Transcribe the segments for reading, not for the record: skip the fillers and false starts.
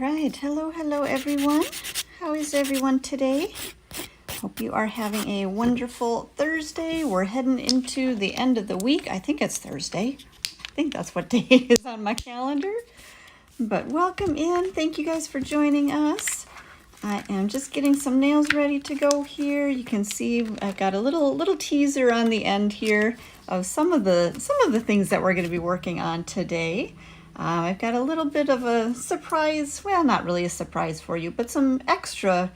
right, hello everyone. How is everyone today? Hope you are having a wonderful Thursday. We're heading into the end of the week. I think it's Thursday. I think that's what day it is on my calendar. But welcome in. Thank you guys for joining us. I am just getting some nails ready to go here. You can see I've got a little teaser on the end here of some of the things that we're going to be working on today. I've got a little bit of a surprise, well, not really a surprise for you, but some extra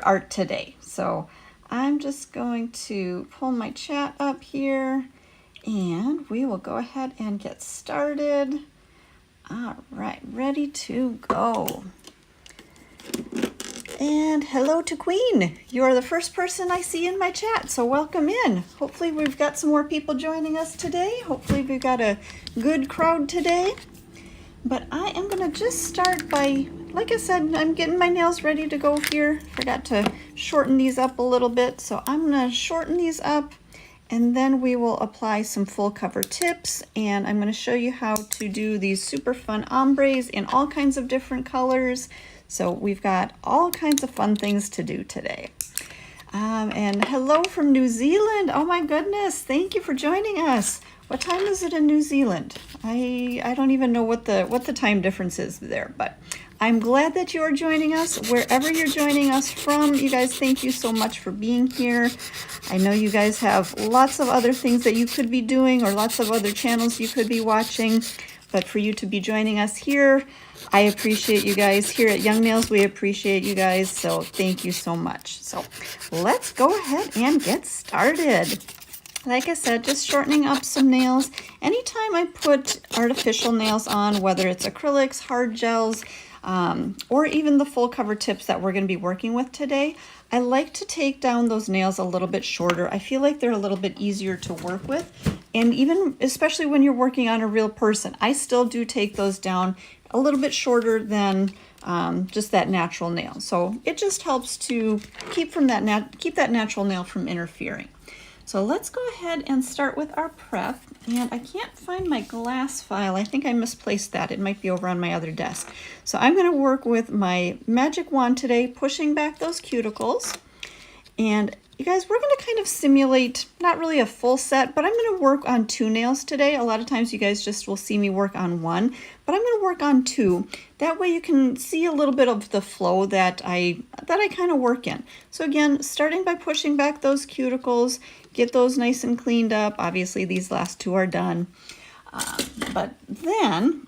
art today. So I'm just going to pull my chat up here and we will go ahead and get started. All right, ready to go. And hello to Queen. You are the first person I see in my chat, so welcome in. Hopefully we've got some more people joining us today. Hopefully we've got a good crowd today. But I am gonna just start by, like I said, I'm getting my nails ready to go here. Forgot to shorten these up a little bit, so I'm gonna shorten these up and then we will apply some full cover tips, and I'm gonna show you how to do these super fun ombres in all kinds of different colors. So we've got all kinds of fun things to do today. And hello from New Zealand. Oh my goodness, thank you for joining us. What time is it in New Zealand? I don't even know what the time difference is there, but I'm glad that you are joining us. Wherever you're joining us from, you guys, thank you so much for being here. I know you guys have lots of other things that you could be doing or lots of other channels you could be watching, but for you to be joining us here, I appreciate you guys. Here at Young Nails, we appreciate you guys, so thank you so much. So let's go ahead and get started. Like I said, just shortening up some nails. Anytime I put artificial nails on, whether it's acrylics, hard gels, or even the full cover tips that we're going to be working with today, I like to take down those nails a little bit shorter. I feel like they're a little bit easier to work with. And even, especially when you're working on a real person, I still do take those down a little bit shorter than just that natural nail. So it just helps to keep that natural nail from interfering. So let's go ahead and start with our prep. And I can't find my glass file. I think I misplaced that. It might be over on my other desk. So I'm going to work with my magic wand today, pushing back those cuticles. And you guys, we're going to kind of simulate, not really a full set, but I'm going to work on 2 nails today. A lot of times you guys just will see me work on 1, but I'm going to work on 2. That way you can see a little bit of the flow that I kind of work in. So again, starting by pushing back those cuticles, get those nice and cleaned up. Obviously these last 2 are done. But then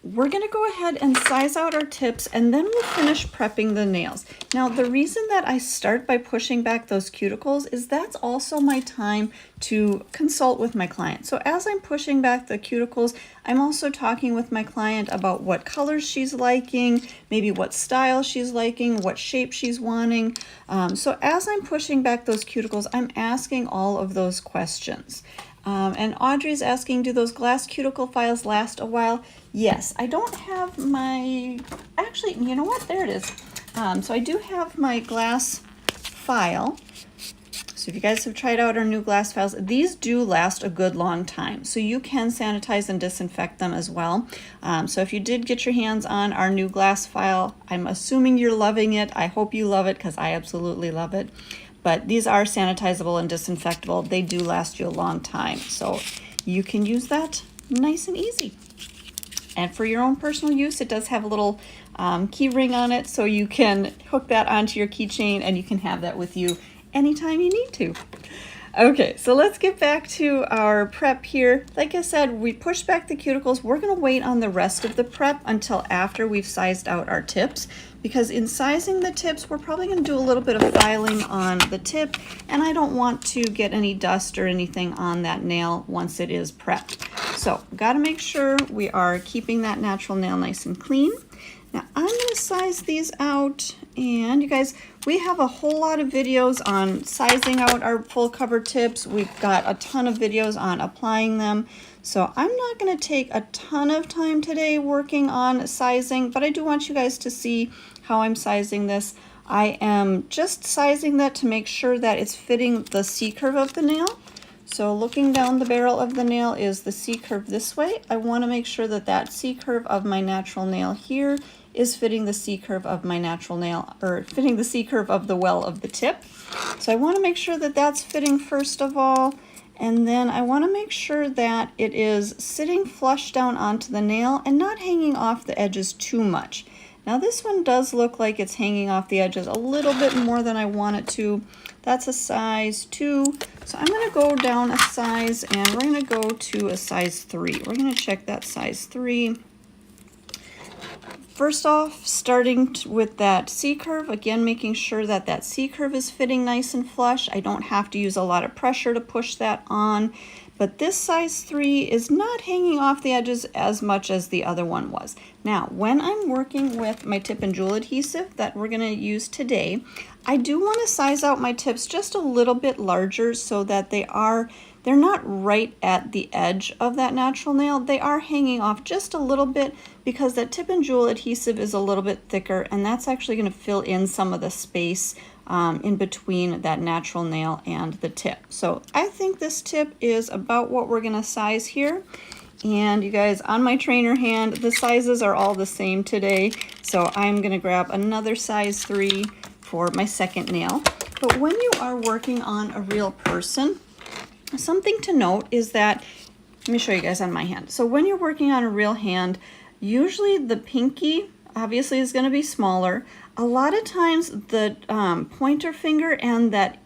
we're going to go ahead and size out our tips, and then we'll finish prepping the nails. Now, the reason that I start by pushing back those cuticles is that's also my time to consult with my client. So as I'm pushing back the cuticles, I'm also talking with my client about what colors she's liking, maybe what style she's liking, what shape she's wanting. So as I'm pushing back those cuticles, I'm asking all of those questions. And Audrey's asking, do those glass cuticle files last a while? Yes, I don't have my, actually, you know what, there it is. So I do have my glass file. So if you guys have tried out our new glass files, these do last a good long time. So you can sanitize and disinfect them as well. So if you did get your hands on our new glass file, I'm assuming you're loving it. I hope you love it because I absolutely love it. But these are sanitizable and disinfectable. They do last you a long time. So you can use that nice and easy. And for your own personal use, it does have a little key ring on it, so you can hook that onto your keychain and you can have that with you anytime you need to. Okay, so let's get back to our prep here. Like I said, we push back the cuticles. We're going to wait on the rest of the prep until after we've sized out our tips, because in sizing the tips, we're probably going to do a little bit of filing on the tip, and I don't want to get any dust or anything on that nail once it is prepped. So got to make sure we are keeping that natural nail nice and clean. Now I'm going to size these out, and you guys, we have a whole lot of videos on sizing out our full cover tips. We've got a ton of videos on applying them. So I'm not going to take a ton of time today working on sizing, but I do want you guys to see how I'm sizing this. I am just sizing that to make sure that it's fitting the C curve of the nail. So looking down the barrel of the nail is the C curve this way. I want to make sure that that C curve of my natural nail here is fitting the C-curve of my natural nail, or fitting the C-curve of the well of the tip. So I want to make sure that that's fitting first of all, and then I want to make sure that it is sitting flush down onto the nail and not hanging off the edges too much. Now this one does look like it's hanging off the edges a little bit more than I want it to. That's a size 2. So I'm going to go down a size and we're going to go to a size 3. We're going to check that size 3. First off, starting with that C-curve, again making sure that that C-curve is fitting nice and flush. I don't have to use a lot of pressure to push that on, but this size 3 is not hanging off the edges as much as the other one was. Now, when I'm working with my tip and jewel adhesive that we're going to use today, I do want to size out my tips just a little bit larger so that they're not right at the edge of that natural nail. They are hanging off just a little bit because that tip and jewel adhesive is a little bit thicker, and that's actually going to fill in some of the space in between that natural nail and the tip. So I think this tip is about what we're going to size here. And you guys, on my trainer hand, the sizes are all the same today. So I'm going to grab another size 3 for my second nail. But when you are working on a real person, something to note is that, let me show you guys on my hand. So when you're working on a real hand, usually the pinky obviously is going to be smaller. A lot of times the pointer finger and that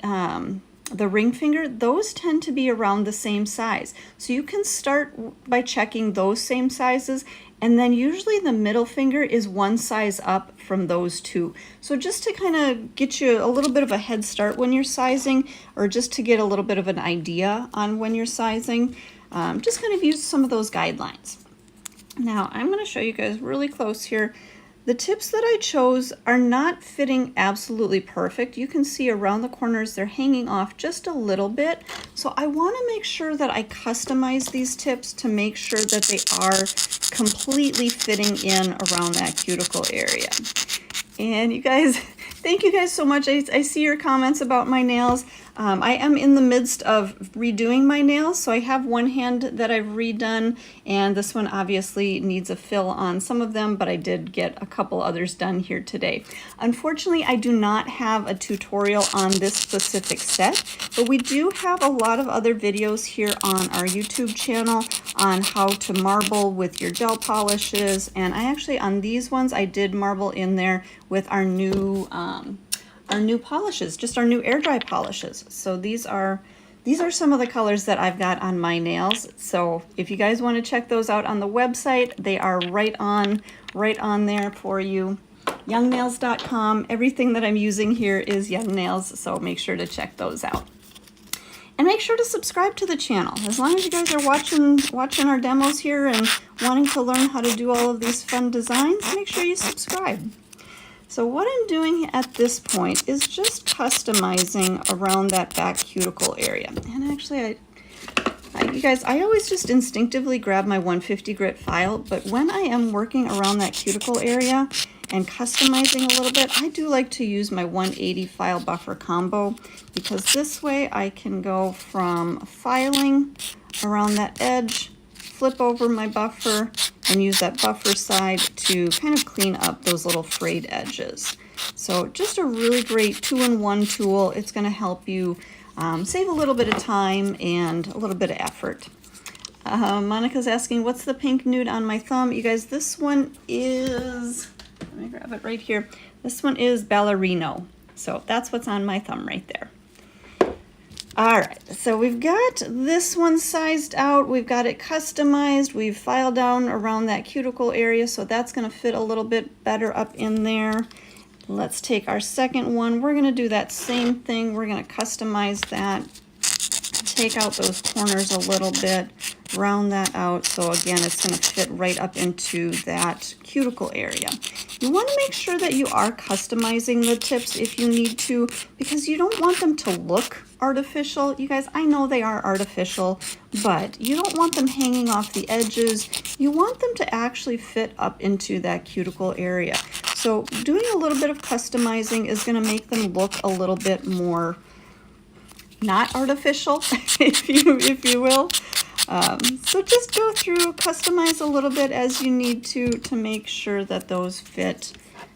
the ring finger, those tend to be around the same size. So you can start by checking those same sizes, and then usually the middle finger is one size up from those two. So just to kind of get you a little bit of a head start when you're sizing, or just to get a little bit of an idea on when you're sizing, just kind of use some of those guidelines. Now I'm going to show you guys really close here. The tips that I chose are not fitting absolutely perfect. You can see around the corners they're hanging off just a little bit. So I want to make sure that I customize these tips to make sure that they are completely fitting in around that cuticle area. And you guys, thank you guys so much. I see your comments about my nails. I am in the midst of redoing my nails, so I have one hand that I've redone, and this one obviously needs a fill on some of them, but I did get a couple others done here today. Unfortunately, I do not have a tutorial on this specific set, but we do have a lot of other videos here on our YouTube channel on how to marble with your gel polishes, and I actually, on these ones, I did marble in there with our new polishes, just our new air dry polishes. So these are some of the colors that I've got on my nails. So if you guys want to check those out on the website, they are right on there for you. Youngnails.com. Everything that I'm using here is Young Nails, so make sure to check those out. And make sure to subscribe to the channel. As long as you guys are watching our demos here and wanting to learn how to do all of these fun designs, make sure you subscribe. So what I'm doing at this point is just customizing around that back cuticle area. And actually, you guys, I always just instinctively grab my 150 grit file, but when I am working around that cuticle area and customizing a little bit, I do like to use my 180 file buffer combo, because this way I can go from filing around that edge, flip over my buffer, and use that buffer side to kind of clean up those little frayed edges. So just a really great 2-in-1 tool. It's going to help you save a little bit of time and a little bit of effort. Monica's asking, what's the pink nude on my thumb? You guys, this one is, let me grab it right here. This one is Ballerino. So that's what's on my thumb right there. All right, so we've got this one sized out, we've got it customized, we've filed down around that cuticle area, so that's gonna fit a little bit better up in there. Let's take our second one. We're gonna do that same thing. We're gonna customize that, take out those corners a little bit, round that out, so again, it's gonna fit right up into that cuticle area. You wanna make sure that you are customizing the tips if you need to, because you don't want them to look artificial. You guys, I know they are artificial, but you don't want them hanging off the edges. You want them to actually fit up into that cuticle area. So doing a little bit of customizing is going to make them look a little bit more not artificial, if you will. So just go through, customize a little bit as you need to make sure that those fit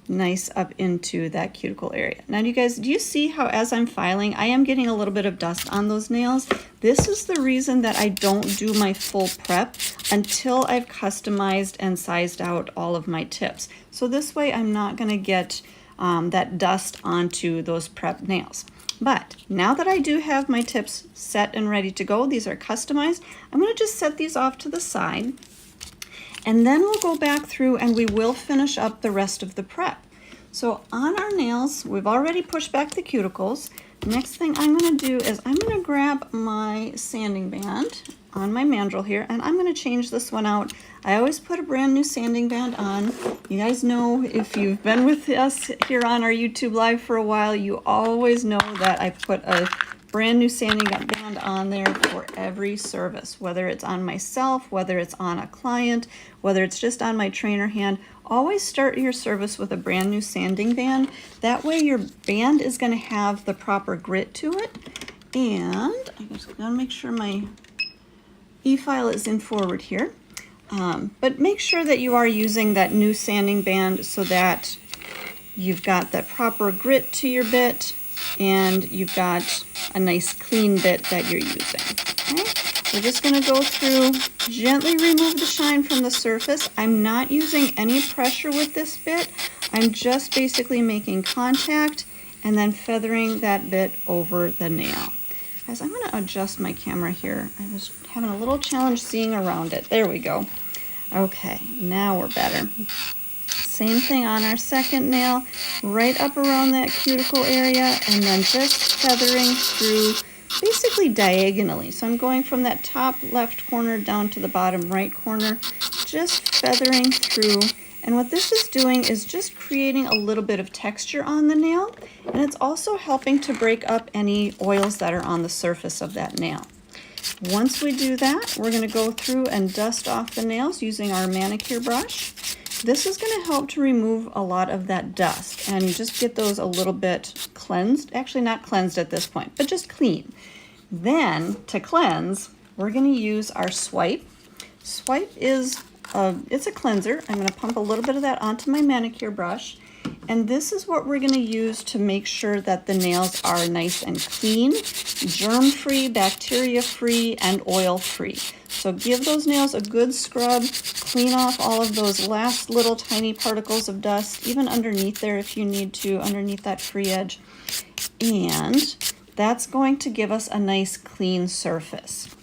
nice up into that cuticle area. Now you guys, do you see how as I'm filing, I am getting a little bit of dust on those nails? This is the reason that I don't do my full prep until I've customized and sized out all of my tips. So this way I'm not gonna get that dust onto those prep nails. But now that I do have my tips set and ready to go, these are customized, I'm gonna just set these off to the side, and then we'll go back through and we will finish up the rest of the prep. So on our nails, we've already pushed back the cuticles. Next thing I'm gonna do is I'm gonna grab my sanding band on my mandrel here, and I'm gonna change this one out. I always put a brand new sanding band on. You guys know, if you've been with us here on our YouTube Live for a while, you always know that I put a brand new sanding band on there for every service, whether it's on myself, whether it's on a client, whether it's just on my trainer hand. Always start your service with a brand new sanding band. That way your band is going to have the proper grit to it. And I just gotta make sure my e-file is in forward here. But make sure that you are using that new sanding band so that you've got that proper grit to your bit and you've got a nice clean bit that you're using. Okay? We're just going to go through, gently remove the shine from the surface. I'm not using any pressure with this bit. I'm just basically making contact and then feathering that bit over the nail. Guys, I'm going to adjust my camera here. I was having a little challenge seeing around it. There we go. Okay, now we're better. Same thing on our second nail, right up around that cuticle area, and then just feathering through basically diagonally. So I'm going from that top left corner down to the bottom right corner, just feathering through. And what this is doing is just creating a little bit of texture on the nail, and it's also helping to break up any oils that are on the surface of that nail. Once we do that, we're going to go through and dust off the nails using our manicure brush. This is going to help to remove a lot of that dust and just get those a little bit cleansed. Actually, not cleansed at this point, but just clean. Then, to cleanse, we're going to use our swipe. Swipe is it's a cleanser. I'm going to pump a little bit of that onto my manicure brush. And this is what we're going to use to make sure that the nails are nice and clean, germ-free, bacteria-free, and oil-free. So give those nails a good scrub, clean off all of those last little tiny particles of dust, even underneath there if you need to, underneath that free edge. And that's going to give us a nice clean surface.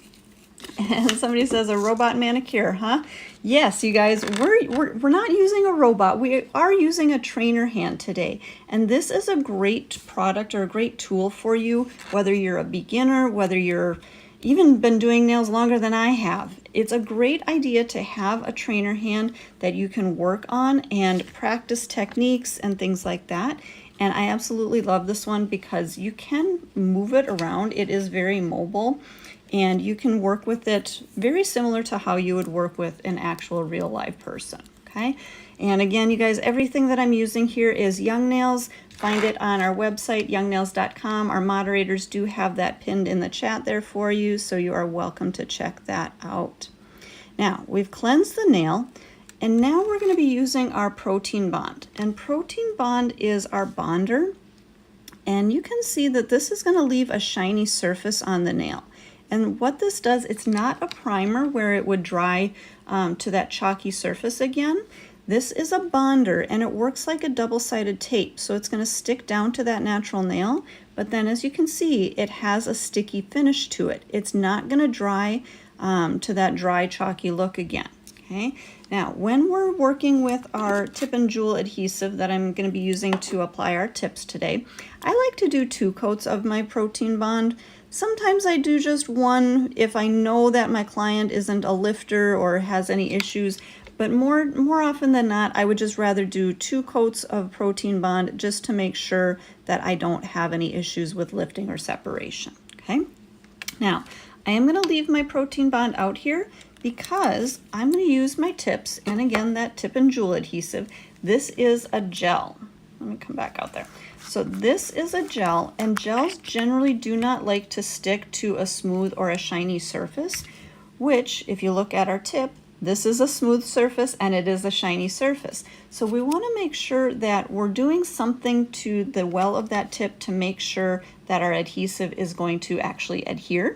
And somebody says a robot manicure, huh? Yes, you guys, we're not using a robot. We are using a trainer hand today. And this is a great product or a great tool for you, whether you're a beginner, whether you're even been doing nails longer than I have. It's a great idea to have a trainer hand that you can work on and practice techniques and things like that. And I absolutely love this one because you can move it around. It is very mobile. And you can work with it very similar to how you would work with an actual real live person, okay? And again, you guys, everything that I'm using here is Young Nails. Find it on our website, youngnails.com. Our moderators do have that pinned in the chat there for you, so you are welcome to check that out. Now, we've cleansed the nail, and now we're going to be using our Protein Bond. And Protein Bond is our bonder, and you can see that this is going to leave a shiny surface on the nail. And what this does, it's not a primer where it would dry to that chalky surface again. This is a bonder, and it works like a double-sided tape. So it's going to stick down to that natural nail, but then as you can see, it has a sticky finish to it. It's not going to dry to that dry, chalky look again. Okay. Now, when we're working with our tip and jewel adhesive that I'm going to be using to apply our tips today, I like to do 2 coats of my Protein Bond. Sometimes I do just 1 if I know that my client isn't a lifter or has any issues, but more often than not, I would just rather do 2 coats of Protein Bond just to make sure that I don't have any issues with lifting or separation, okay? Now, I am going to leave my Protein Bond out here because I'm going to use my tips, and again, that tip and jewel adhesive. This is a gel. Let me come back out there. So this is a gel, and gels generally do not like to stick to a smooth or a shiny surface. which if you look at our tip, this is a smooth surface and it is a shiny surface. So we want to make sure that we're doing something to the well of that tip to make sure that our adhesive is going to actually adhere.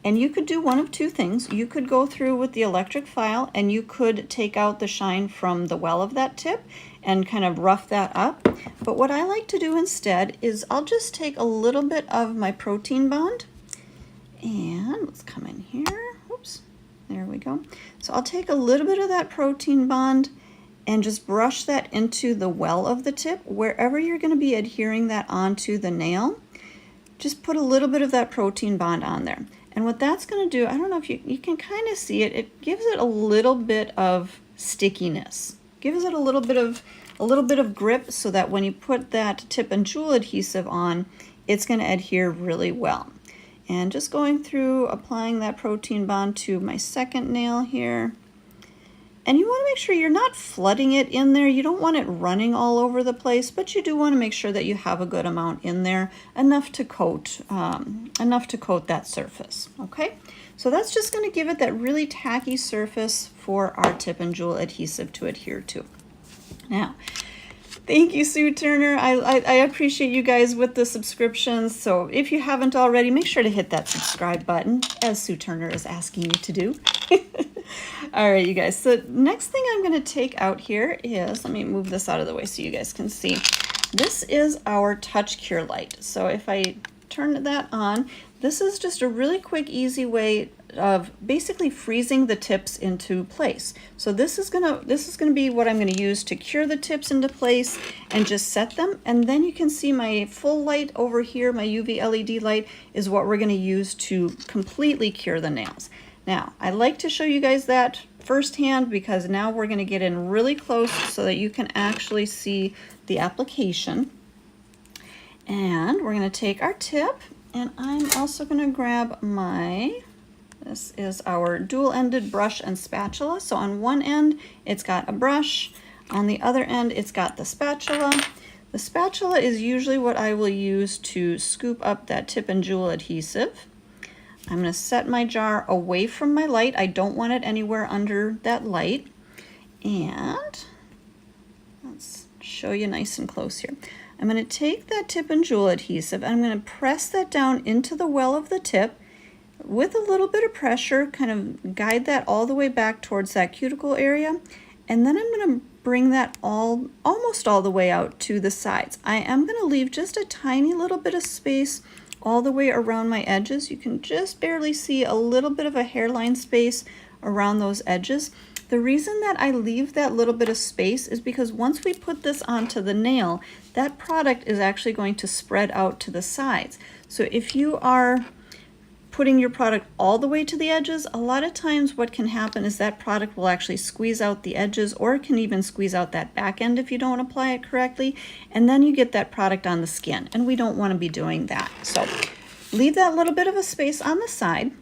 And you could do one of two things. You could go through with the electric file and you could take out the shine from the well of that tip and kind of rough that up. But what I like to do instead is I'll just take a little bit of my protein bond, and let's come in here. Oops, there we go. So I'll take a little bit of that protein bond and just brush that into the well of the tip. Wherever you're going to be adhering that onto the nail, just put a little bit of that protein bond on there. And what that's going to do, I don't know if you can kind of see it, it gives it a little bit of stickiness. Gives it a little bit of grip so that when you put that tip and jewel adhesive on, it's going to adhere really well. And just going through applying that protein bond to my second nail here. And you want to make sure you're not flooding it in there. You don't want it running all over the place, but you do want to make sure that you have a good amount in there, enough to coat that surface. Okay, so that's just going to give it that really tacky surface for our tip and jewel adhesive to adhere to. Now, thank you, Sue Turner. I appreciate you guys with the subscriptions. So if you haven't already, make sure to hit that subscribe button, as Sue Turner is asking you to do. All right, you guys. So next thing I'm going to take out here is, let me move this out of the way so you guys can see. This is our Touch Cure Light. So if I turn that on, this is just a really quick, easy way of basically freezing the tips into place. So this is gonna be what I'm gonna use to cure the tips into place and just set them. And then you can see my full light over here, my UV LED light, is what we're gonna use to completely cure the nails. Now, I like to show you guys that firsthand because now we're gonna get in really close so that you can actually see the application. And we're gonna take our tip, and I'm also gonna grab this is our dual-ended brush and spatula. So on one end, it's got a brush. On the other end, it's got the spatula. The spatula is usually what I will use to scoop up that tip and jewel adhesive. I'm going to set my jar away from my light. I don't want it anywhere under that light. And let's show you nice and close here. I'm going to take that tip and jewel adhesive and I'm going to press that down into the well of the tip with a little bit of pressure, kind of guide that all the way back towards that cuticle area. And then I'm going to bring that almost all the way out to the sides. I am going to leave just a tiny little bit of space all the way around my edges. You can just barely see a little bit of a hairline space around those edges. The reason that I leave that little bit of space is because once we put this onto the nail, that product is actually going to spread out to the sides. So if you are putting your product all the way to the edges, a lot of times what can happen is that product will actually squeeze out the edges, or it can even squeeze out that back end if you don't apply it correctly, and then you get that product on the skin, and we don't want to be doing that. So leave that little bit of a space on the side.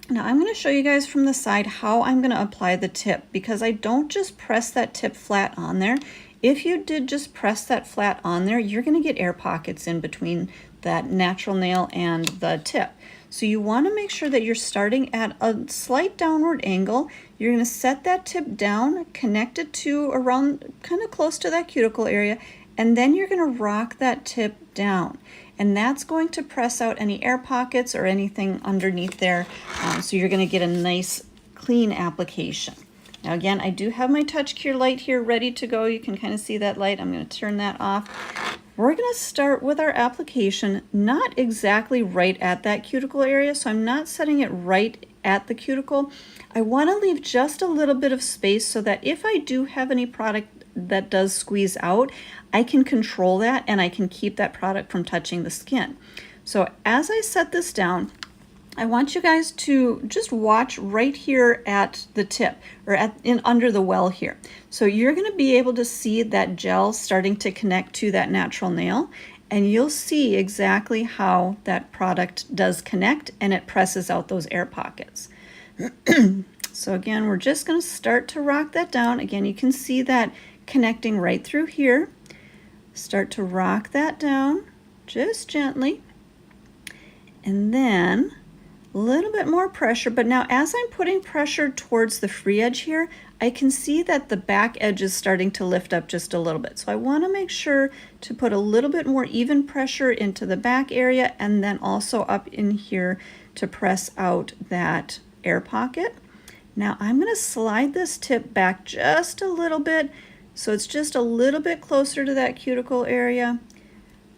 Now I'm going to show you guys from the side how I'm going to apply the tip, because I don't just press that tip flat on there. If you did just press that flat on there, you're going to get air pockets in between that natural nail and the tip. So you want to make sure that you're starting at a slight downward angle. You're going to set that tip down, connect it to around kind of close to that cuticle area, and then you're going to rock that tip down. And that's going to press out any air pockets or anything underneath there. So you're going to get a nice clean application. Now again, I do have my Touch Cure light here ready to go. You can kind of see that light. I'm going to turn that off. We're going to start with our application, not exactly right at that cuticle area, so I'm not setting it right at the cuticle. I want to leave just a little bit of space so that if I do have any product that does squeeze out, I can control that and I can keep that product from touching the skin. So as I set this down, I want you guys to just watch right here at the tip, or under the well here. So you're going to be able to see that gel starting to connect to that natural nail, and you'll see exactly how that product does connect and it presses out those air pockets. So again, we're just going to start to rock that down. Again, you can see that connecting right through here. Start to rock that down just gently, and then A little bit more pressure, but now as I'm putting pressure towards the free edge here, I can see that the back edge is starting to lift up just a little bit. So I want to make sure to put a little bit more even pressure into the back area and then also up in here to press out that air pocket. Now I'm going to slide this tip back just a little bit so it's just a little bit closer to that cuticle area.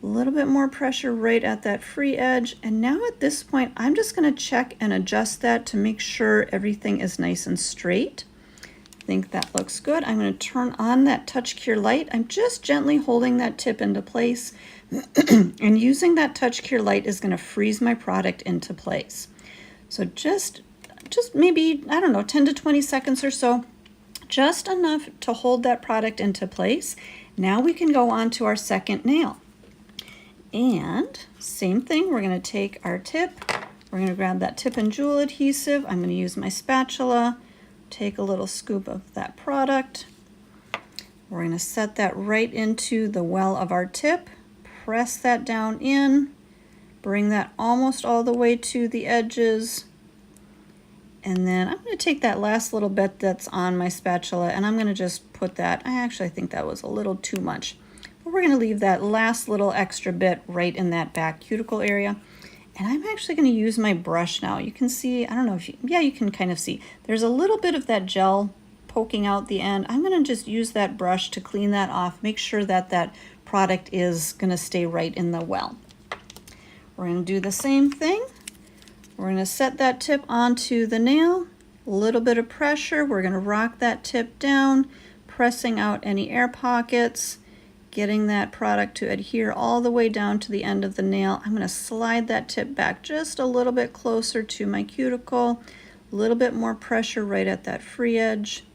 A little bit more pressure right at that free edge, and now at this point I'm just going to check and adjust that to make sure everything is nice and straight. I think that looks good. I'm going to turn on that Touch Cure light. I'm just gently holding that tip into place and using that Touch Cure light is going to freeze my product into place. So just maybe, I don't know, 10 to 20 seconds or so, just enough to hold that product into place. Now we can go on to our second nail. And same thing, we're going to take our tip, we're going to grab that tip and jewel adhesive. I'm going to use my spatula, take a little scoop of that product. We're going to set that right into the well of our tip, press that down in, bring that almost all the way to the edges. And then I'm going to take that last little bit that's on my spatula and I'm going to just put that, I think that was a little too much. We're going to leave that last little extra bit right in that back cuticle area. And I'm actually going to use my brush now. You can see, I don't know if you, yeah, you can kind of see. There's a little bit of that gel poking out the end. I'm going to just use that brush to clean that off. Make sure that that product is going to stay right in the well. We're going to do the same thing. We're going to set that tip onto the nail. A little bit of pressure. We're going to rock that tip down, pressing out any air pockets. Getting that product to adhere all the way down to the end of the nail. I'm going to slide that tip back just a little bit closer to my cuticle, a little bit more pressure right at that free edge.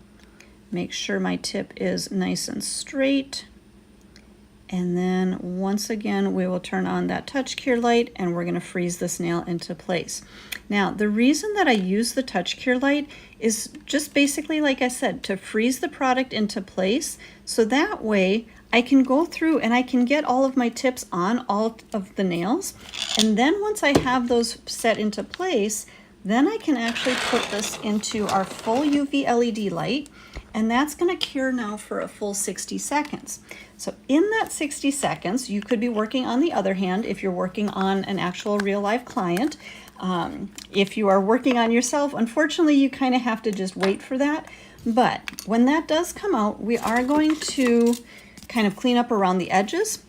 Make sure my tip is nice and straight. And then once again, we will turn on that Touch Cure light and we're going to freeze this nail into place. Now, the reason that I use the Touch Cure light is just basically, like I said, to freeze the product into place. So that way I can go through and I can get all of my tips on all of the nails. And then once I have those set into place, then I can actually put this into our full UV LED light. And that's going to cure now for a full 60 seconds. So in that 60 seconds, you could be working on the other hand if you're working on an actual real life client. If you are working on yourself, unfortunately, you kind of have to just wait for that. But when that does come out, we are going to kind of clean up around the edges.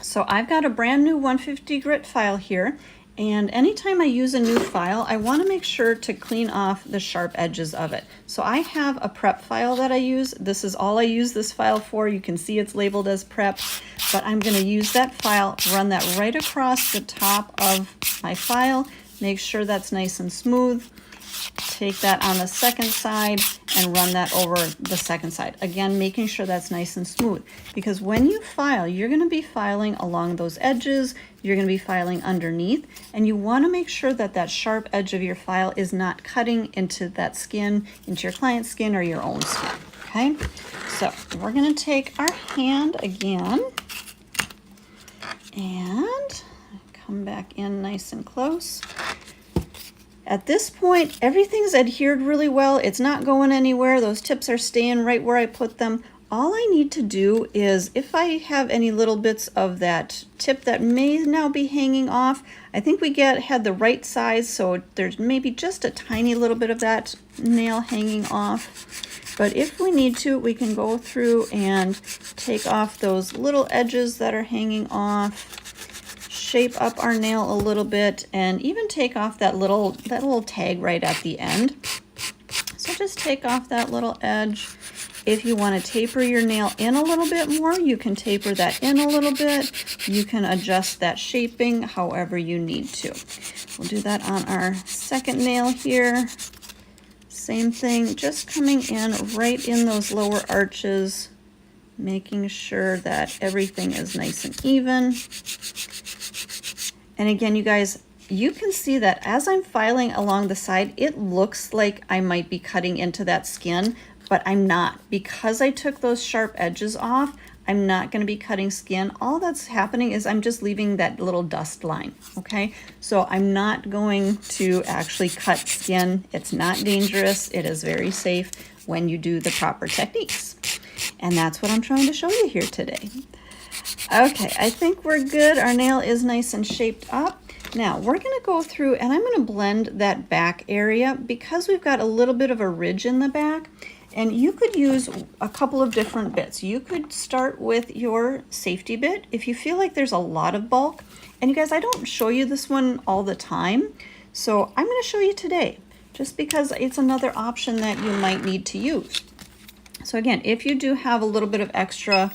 So I've got a brand new 150 grit file here. And anytime I use a new file, I want to make sure to clean off the sharp edges of it. So I have a prep file that I use. This is all I use this file for. You can see it's labeled as prep, but I'm going to use that file, run that right across the top of my file, make sure that's nice and smooth. Take that on the second side and run that over the second side. Again, making sure that's nice and smooth, because when you file, you're going to be filing along those edges, you're going to be filing underneath, and you want to make sure that that sharp edge of your file is not cutting into that skin, into your client's skin or your own skin. Okay, so we're going to take our hand again and come back in nice and close. At this point, everything's adhered really well. It's not going anywhere. Those tips are staying right where I put them. All I need to do is, if I have any little bits of that tip that may now be hanging off, I think we had the right size, so there's maybe just a tiny little bit of that nail hanging off. But if we need to, we can go through and take off those little edges that are hanging off, shape up our nail a little bit, and even take off that little tag right at the end. So just take off that little edge. If you want to taper your nail in a little bit more, you can taper that in a little bit. You can adjust that shaping however you need to. We'll do that on our second nail here. Same thing, just coming in right in those lower arches, making sure that everything is nice and even. And again, you guys, you can see that as I'm filing along the side, it looks like I might be cutting into that skin, but I'm not. Because I took those sharp edges off, I'm not going to be cutting skin. All that's happening is I'm just leaving that little dust line, okay? So I'm not going to actually cut skin. It's not dangerous. It is very safe when you do the proper techniques. And that's what I'm trying to show you here today. Okay, I think we're good. Our nail is nice and shaped up. Now we're going to go through and I'm going to blend that back area because we've got a little bit of a ridge in the back. And you could use a couple of different bits. You could start with your safety bit if you feel like there's a lot of bulk. And you guys, I don't show you this one all the time, so I'm going to show you today just because it's another option that you might need to use. So again, if you do have a little bit of extra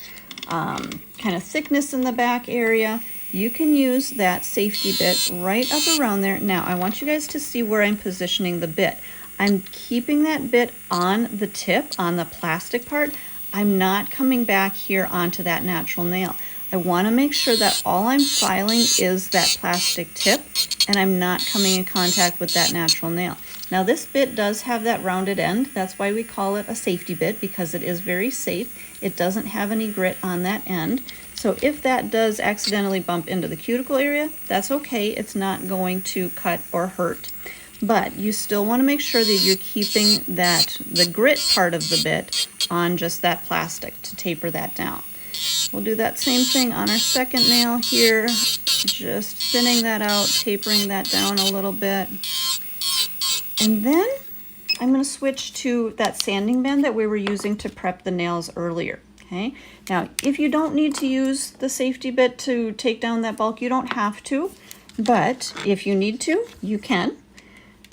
kind of thickness in the back area, you can use that safety bit right up around there. Now I want you guys to see where I'm positioning the bit. I'm keeping that bit on the tip, on the plastic part. I'm not coming back here onto that natural nail. I want to make sure that all I'm filing is that plastic tip and I'm not coming in contact with that natural nail. Now this bit does have that rounded end. That's why we call it a safety bit, because it is very safe. It doesn't have any grit on that end. So if that does accidentally bump into the cuticle area, that's okay. It's not going to cut or hurt. But you still want to make sure that you're keeping the grit part of the bit on just that plastic to taper that down. We'll do that same thing on our second nail here, just thinning that out, tapering that down a little bit. And then I'm going to switch to that sanding band that we were using to prep the nails earlier. Okay. Now, if you don't need to use the safety bit to take down that bulk, you don't have to, but if you need to, you can.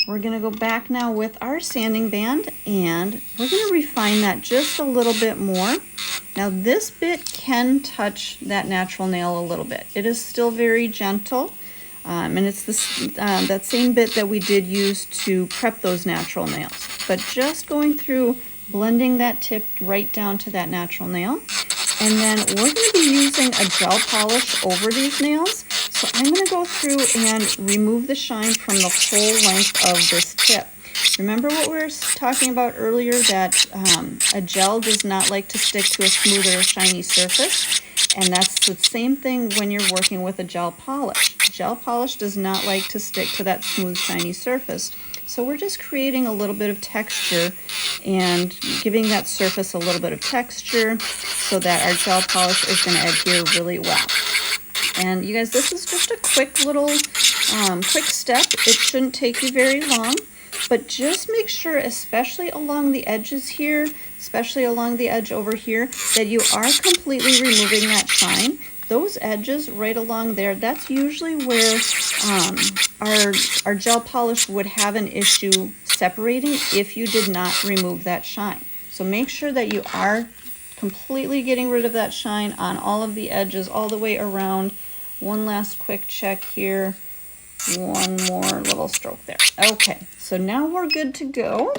We're going to go back now with our sanding band and we're going to refine that just a little bit more. Now this bit can touch that natural nail a little bit. It is still very gentle, and it's that same bit that we did use to prep those natural nails. But just going through, blending that tip right down to that natural nail. And then we're going to be using a gel polish over these nails. So I'm going to go through and remove the shine from the whole length of this tip. Remember what we were talking about earlier, that a gel does not like to stick to a smooth or shiny surface. And that's the same thing when you're working with a gel polish. Gel polish does not like to stick to that smooth, shiny surface. So we're just creating a little bit of texture and giving that surface a little bit of texture so that our gel polish is going to adhere really well. And you guys, this is just a quick little quick step. It shouldn't take you very long, but just make sure, especially along the edges here, especially along the edge over here, that you are completely removing that shine. Those edges right along there, that's usually where our gel polish would have an issue separating if you did not remove that shine. So make sure that you are completely getting rid of that shine on all of the edges all the way around. One last quick check here. One more little stroke there. Okay, so now we're good to go.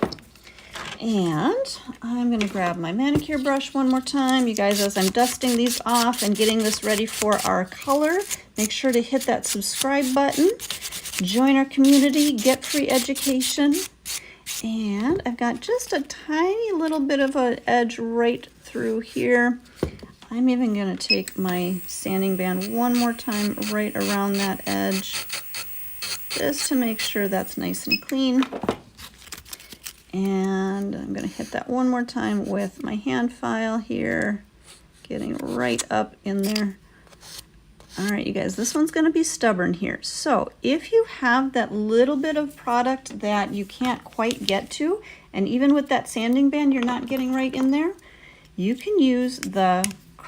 And I'm going to grab my manicure brush one more time. You guys, as I'm dusting these off and getting this ready for our color, make sure to hit that subscribe button. Join our community, get free education. And I've got just a tiny little bit of an edge right through here. I'm even going to take my sanding band one more time right around that edge, just to make sure that's nice and clean. And I'm going to hit that one more time with my hand file here, getting right up in there. All right, you guys, this one's going to be stubborn here. So if you have that little bit of product that you can't quite get to, and even with that sanding band you're not getting right in there, you can use the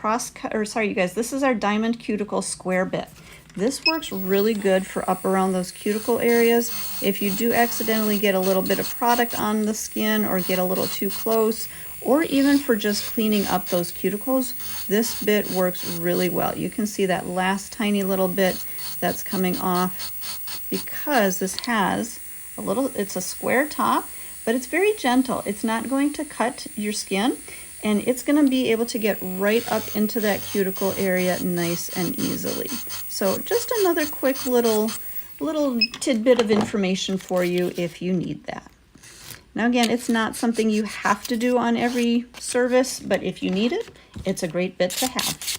you guys, this is our diamond cuticle square bit. This works really good for up around those cuticle areas. If you do accidentally get a little bit of product on the skin or get a little too close, or even for just cleaning up those cuticles, this bit works really well. You can see that last tiny little bit that's coming off because this has a little, it's a square top, but it's very gentle. It's not going to cut your skin, and it's going to be able to get right up into that cuticle area nice and easily. So just another quick little tidbit of information for you if you need that. Now again, it's not something you have to do on every service, but if you need it, it's a great bit to have.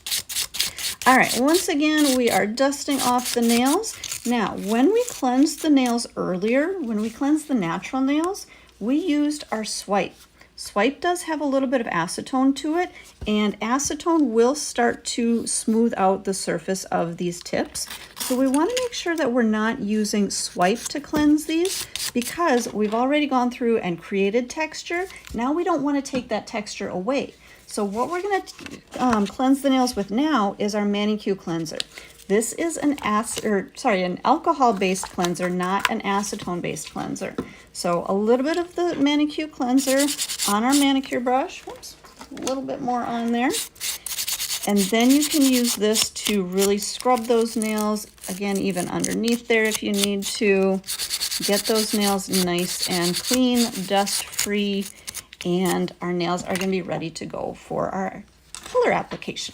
All right, once again, we are dusting off the nails. Now, when we cleansed the nails earlier, when we cleansed the natural nails, we used our swipe. Swipe does have a little bit of acetone to it, and acetone will start to smooth out the surface of these tips. So we want to make sure that we're not using swipe to cleanse these, because we've already gone through and created texture. Now we don't want to take that texture away. So what we're going to cleanse the nails with now is our ManiQ Cleanser. This is an alcohol-based cleanser, not an acetone-based cleanser. So a little bit of the ManiQ Cleanser on our manicure brush. Whoops, a little bit more on there. And then you can use this to really scrub those nails, again, even underneath there if you need to. Get those nails nice and clean, dust-free, and our nails are going to be ready to go for our color application.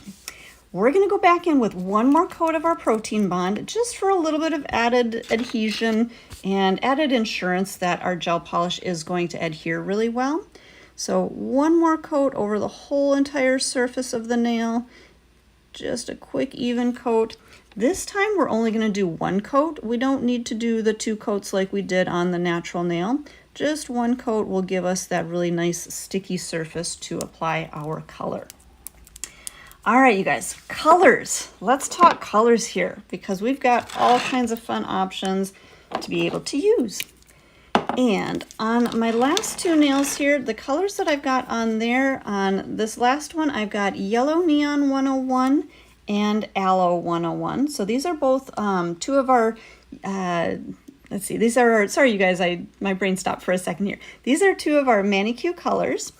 We're going to go back in with one more coat of our protein bond, just for a little bit of added adhesion and added assurance that our gel polish is going to adhere really well. So one more coat over the whole entire surface of the nail, just a quick even coat. This time we're only going to do one coat. We don't need to do the 2 coats like we did on the natural nail. Just one coat will give us that really nice sticky surface to apply our color. All right, you guys, colors. Let's talk colors here, because we've got all kinds of fun options to be able to use. And on my last 2 nails here, the colors that I've got on there, on this last one, I've got Yellow Neon 101 and Aloe 101. So these are both 2 of our, let's see, these are, sorry you guys, my brain stopped for a second here. These are 2 of our ManiQ colors.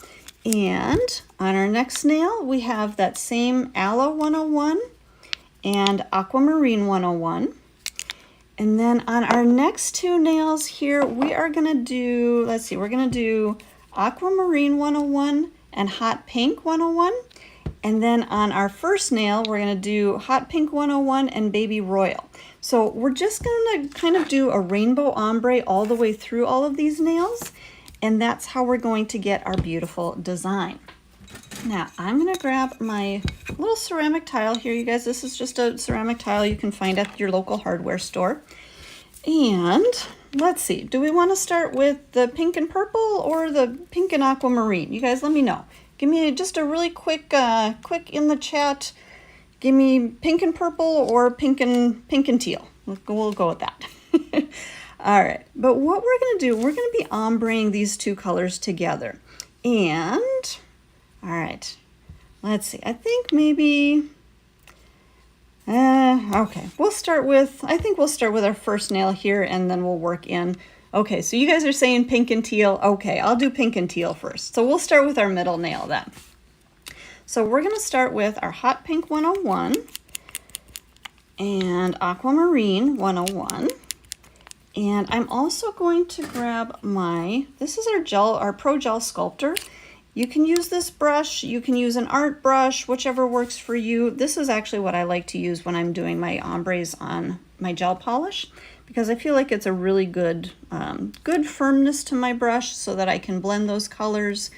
And on our next nail, we have that same Aloe 101 and Aquamarine 101. And then on our next 2 nails here, we are going to do, let's see, we're going to do Aquamarine 101 and Hot Pink 101. And then on our first nail, we're going to do Hot Pink 101 and Baby Royal. So we're just going to kind of do a rainbow ombre all the way through all of these nails. And that's how we're going to get our beautiful design. Now, I'm going to grab my little ceramic tile here, you guys. This is just a ceramic tile you can find at your local hardware store. And let's see, do we want to start with the pink and purple or the pink and aquamarine? You guys let me know. Give me just a really quick in the chat. Give me pink and purple or pink and teal. We'll go with that. All right, but what we're going to do, we're going to be ombreing these 2 colors together. And, all right, let's see, I think maybe, okay, I think we'll start with our first nail here, and then we'll work in. Okay, so you guys are saying pink and teal. Okay, I'll do pink and teal first. So we'll start with our middle nail then. So we're going to start with our Hot Pink 101 and Aquamarine 101. And I'm also going to grab this is our Pro Gel Sculptor. You can use this brush, you can use an art brush, whichever works for you. This is actually what I like to use when I'm doing my ombres on my gel polish, because I feel like it's a really good firmness to my brush so that I can blend those colors,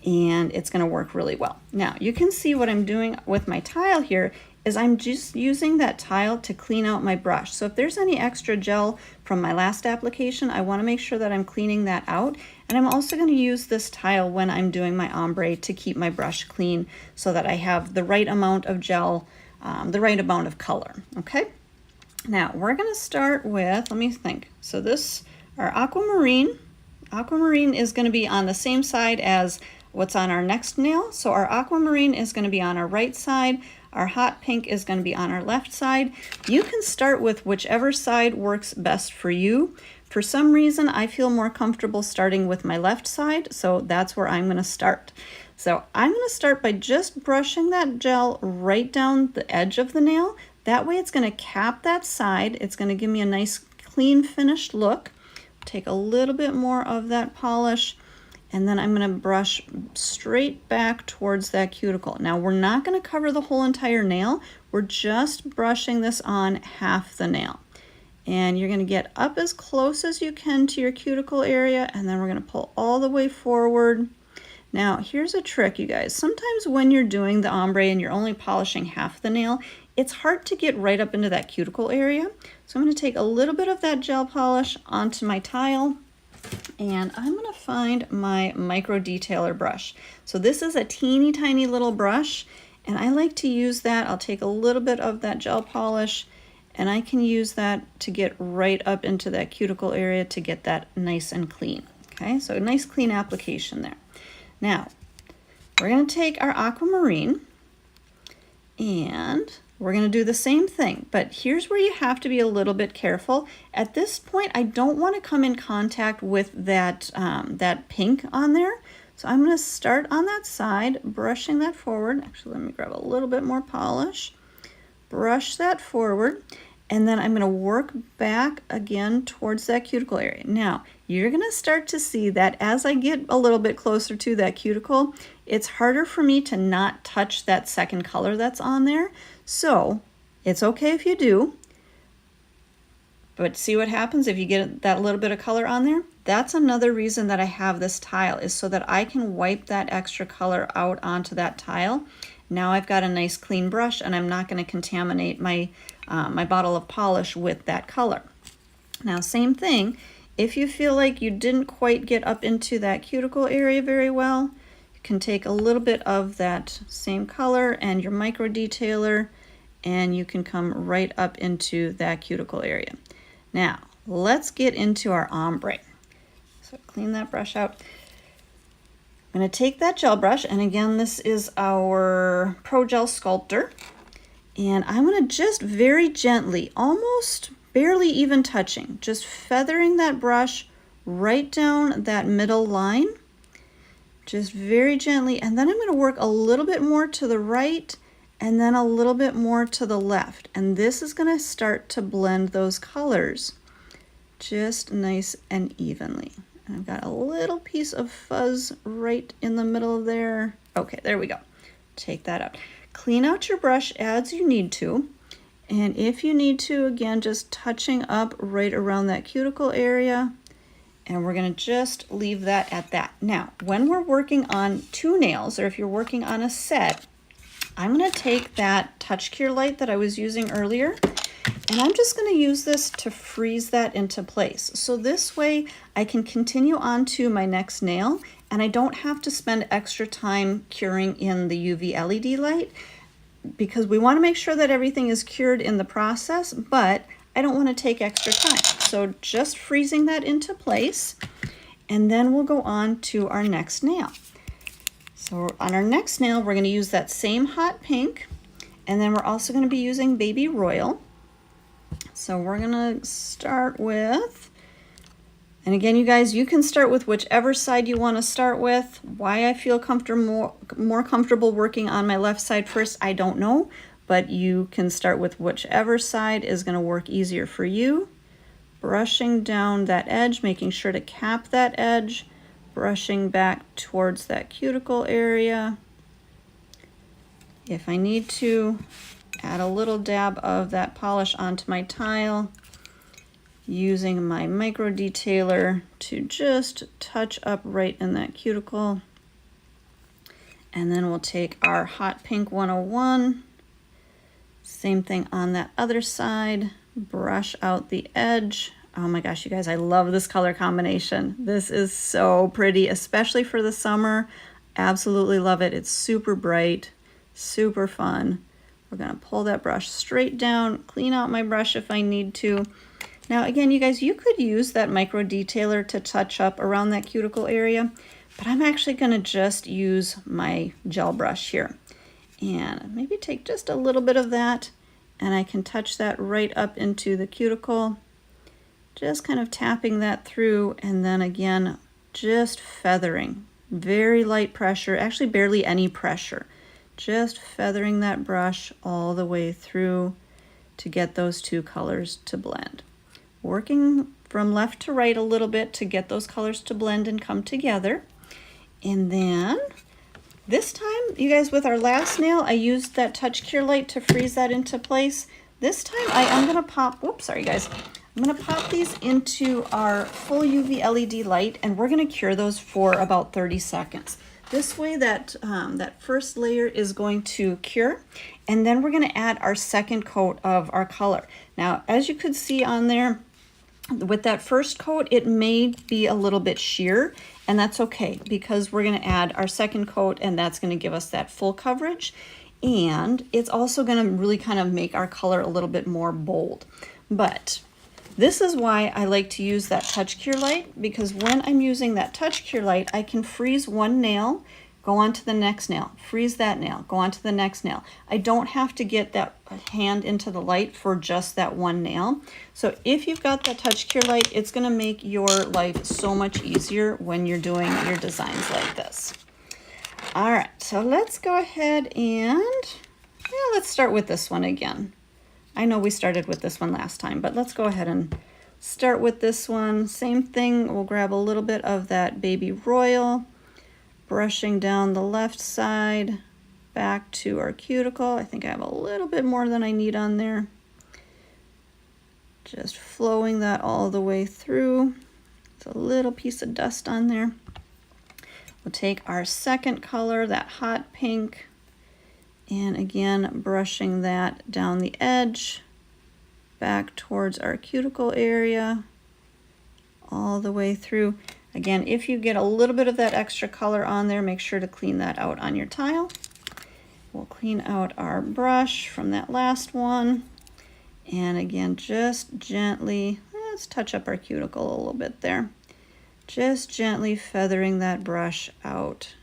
and it's going to work really well. Now, you can see what I'm doing with my tile here is I'm just using that tile to clean out my brush. So if there's any extra gel from my last application, I want to make sure that I'm cleaning that out. And I'm also going to use this tile when I'm doing my ombre to keep my brush clean so that I have the right amount of gel, the right amount of color, okay? Now we're going to start with, let me think. So our Aquamarine is going to be on the same side as what's on our next nail. So our Aquamarine is going to be on our right side. Our Hot Pink is going to be on our left side. You can start with whichever side works best for you. For some reason, I feel more comfortable starting with my left side, so that's where I'm going to start. So I'm going to start by just brushing that gel right down the edge of the nail. That way it's going to cap that side. It's going to give me a nice clean finished look. Take a little bit more of that polish, and then I'm going to brush straight back towards that cuticle. Now we're not going to cover the whole entire nail. We're just brushing this on half the nail. And you're going to get up as close as you can to your cuticle area, and then we're going to pull all the way forward. Now, here's a trick, you guys. Sometimes when you're doing the ombre and you're only polishing half the nail, it's hard to get right up into that cuticle area. So I'm going to take a little bit of that gel polish onto my tile, and I'm going to find my micro detailer brush. So this is a teeny tiny little brush, and I like to use that. I'll take a little bit of that gel polish, and I can use that to get right up into that cuticle area to get that nice and clean. Okay, so a nice clean application there. Now, we're going to take our Aquamarine, and we're going to do the same thing, but here's where you have to be a little bit careful. At this point, I don't want to come in contact with that, that pink on there. So I'm going to start on that side, brushing that forward. Actually, let me grab a little bit more polish. Brush that forward, and then I'm going to work back again towards that cuticle area. Now, you're going to start to see that as I get a little bit closer to that cuticle, it's harder for me to not touch that second color that's on there. So it's okay if you do, but see what happens if you get that little bit of color on there? That's another reason that I have this tile, is so that I can wipe that extra color out onto that tile. Now I've got a nice clean brush, and I'm not going to contaminate my my bottle of polish with that color. Now, same thing, if you feel like you didn't quite get up into that cuticle area very well, you can take a little bit of that same color and your micro detailer, and you can come right up into that cuticle area. Now, let's get into our ombre. So clean that brush out. I'm going to take that gel brush, and again, this is our Pro Gel Sculptor, and I'm going to just very gently, almost barely even touching, just feathering that brush right down that middle line, just very gently, and then I'm going to work a little bit more to the right and then a little bit more to the left, and this is going to start to blend those colors just nice and evenly. And I've got a little piece of fuzz right in the middle of there. Okay, there we go. Take that out. Clean out your brush as you need to. And if you need to, again, just touching up right around that cuticle area. And we're going to just leave that at that. Now, when we're working on two nails, or if you're working on a set, I'm going to take that Touch Cure light that I was using earlier, and I'm just going to use this to freeze that into place. So this way I can continue on to my next nail, and I don't have to spend extra time curing in the UV LED light, because we want to make sure that everything is cured in the process, but I don't want to take extra time. So just freezing that into place, and then we'll go on to our next nail. So on our next nail, we're going to use that same hot pink, and then we're also going to be using Baby Royal. So we're going to start with, and again, you guys, you can start with whichever side you want to start with. Why I feel more comfortable working on my left side first, I don't know, but you can start with whichever side is going to work easier for you. Brushing down that edge, making sure to cap that edge, brushing back towards that cuticle area. If I need to, add a little dab of that polish onto my tile, using my micro detailer to just touch up right in that cuticle. And then we'll take our Hot Pink 101, same thing on that other side, brush out the edge. Oh my gosh, you guys, I love this color combination. This is so pretty, especially for the summer. Absolutely love it. It's super bright, super fun. We're going to pull that brush straight down, clean out my brush if I need to. Now again, you guys, you could use that micro detailer to touch up around that cuticle area, but I'm actually going to just use my gel brush here. And maybe take just a little bit of that, and I can touch that right up into the cuticle, just kind of tapping that through, and then again, just feathering. Very light pressure, actually barely any pressure. Just feathering that brush all the way through to get those two colors to blend. Working from left to right a little bit to get those colors to blend and come together. And then this time, you guys, with our last nail, I used that Touch Cure light to freeze that into place. This time I am going to pop, whoops, sorry guys. I'm I'm going to pop these into our full UV LED light, and we're going to cure those for about 30 seconds. This way that, that first layer is going to cure, and then we're going to add our second coat of our color. Now, as you could see on there, with that first coat, it may be a little bit sheer, and that's okay because we're going to add our second coat, and that's going to give us that full coverage. And it's also going to really kind of make our color a little bit more bold. But this is why I like to use that touch cure light, because when I'm using that touch cure light, I can freeze one nail, go on to the next nail, freeze that nail, go on to the next nail. I don't have to get that hand into the light for just that one nail. So if you've got that touch cure light, it's going to make your life so much easier when you're doing your designs like this. All right, so let's go ahead and let's start with this one again. I know we started with this one last time, but let's go ahead and start with this one. Same thing, we'll grab a little bit of that Baby Royal, brushing down the left side, back to our cuticle. I think I have a little bit more than I need on there. Just flowing that all the way through. It's a little piece of dust on there. We'll take our second color, that hot pink, and again, brushing that down the edge, back towards our cuticle area, all the way through. Again, if you get a little bit of that extra color on there, make sure to clean that out on your tile. We'll clean out our brush from that last one. And again, just gently, let's touch up our cuticle a little bit there. Just gently feathering that brush out,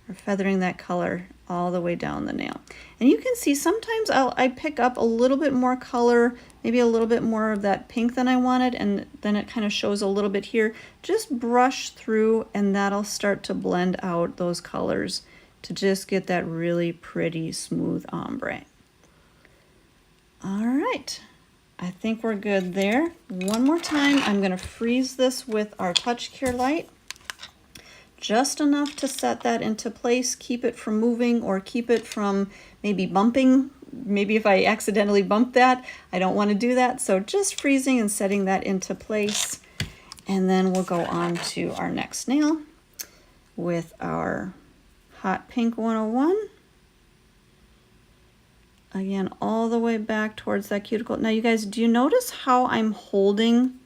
or feathering that color all the way down the nail. And you can see sometimes I pick up a little bit more color, maybe a little bit more of that pink than I wanted, and then it kind of shows a little bit here. Just brush through and that'll start to blend out those colors to just get that really pretty smooth ombre. All right, I think we're good there. One more time, I'm going to freeze this with our touch cure light. Just enough to set that into place, keep it from moving or keep it from maybe bumping. Maybe if I accidentally bump that, I don't want to do that. So just freezing and setting that into place. And then we'll go on to our next nail with our Hot Pink 101. Again, all the way back towards that cuticle. Now you guys, do you notice how I'm holding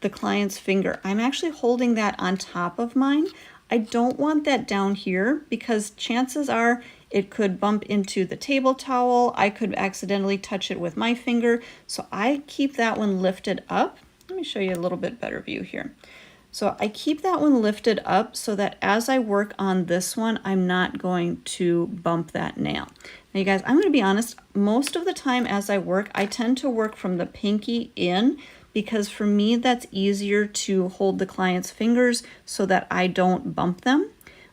the client's finger? I'm actually holding that on top of mine. I don't want that down here because chances are it could bump into the table towel. I could accidentally touch it with my finger. So I keep that one lifted up. Let me show you a little bit better view here. So I keep that one lifted up so that as I work on this one, I'm not going to bump that nail. Now you guys, I'm going to be honest, most of the time as I work, I tend to work from the pinky in, because for me that's easier to hold the client's fingers so that I don't bump them.